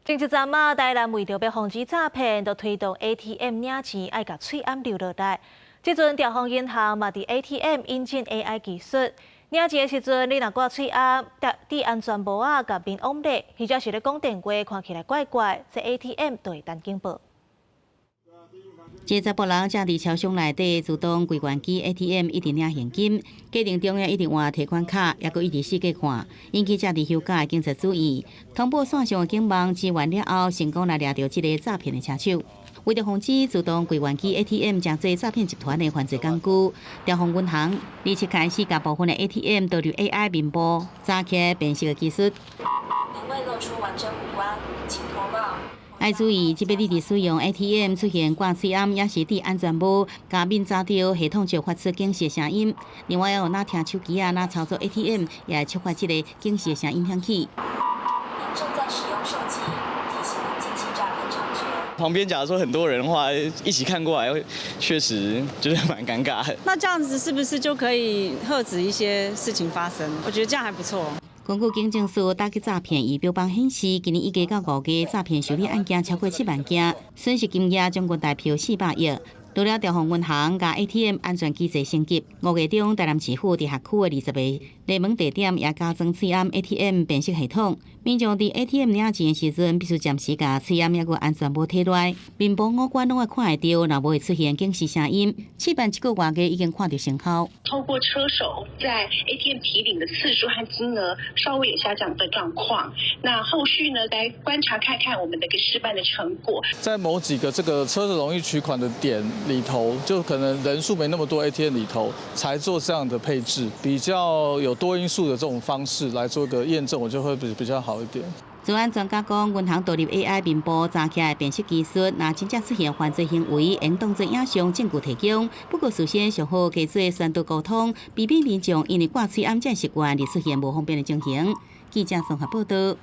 前一阵啊，台南为着要防止诈骗，就推动 ATM 领钱爱甲喙暗留落来。即阵调方银行嘛，伫 ATM 引进 AI 技术，领钱的时阵，你若挂喙暗，戴安全帽啊，甲面往内，或者是咧讲电话，看起来怪怪，这 ATM 就会单警报。这查甫人正伫超商内底自动柜员机 ATM 一直领现金，过程中一直换提款卡，也搁一直四界看，引起正伫休假的警察注意。通报线上的警网支援了后，成功来抓到这个诈骗的车手。为了防止自动柜员机 ATM 将做诈骗集团的犯罪工具，调方银行立即开始将部分的 ATM 导入 AI 面部查起辨识的技术。您未露出完整五官，请脱帽。要注意，即便你伫使用 ATM 出现挂喙暗，也是戴安全帽，加面查到系统就发出警示声音。另外，有哪听手机啊，哪操作 ATM， 也会触发这个警示声音响起。您正在使用手机，提醒您近期诈骗猖獗。旁边假如说很多人的话，一起看过来，确实就是蛮尴尬的。那这样子是不是就可以遏止一些事情发生？我觉得这样还不错。根据警政署打击诈骗仪表榜显示，今年1月到5月诈骗受理案件超过7万件，损失金额将近大约400亿。除了调方银行甲 ATM 安全机制升级，5月中台南市府伫辖区的20个热门地点也加装喙暗 ATM 辨识系统。民众伫 ATM 领钱的时阵，必须暂时甲喙暗抑个安全帽摕落来，面部五官拢会看会到，若无会出现警示声音。试办1个月个已经看到成效。透过车手在 ATM 提领的次数和金额稍微有下降的状况，那后续呢来观察看看我们的一个示范的成果。在某几个这个车子容易取款的点里头，就可能人数没那么多 ATM 里头，才做这样的配置，比较有多因素的这种方式来做一个验证，我就会比较好一点。治安专家讲，银行导入 AI 面部查起来辨识技术，若真正出现犯罪行为，应当做影像证据提供。不过事先上好加做宣导沟通，避免民众因为挂喙暗这习惯而出现无方便的情形。记者综合报道。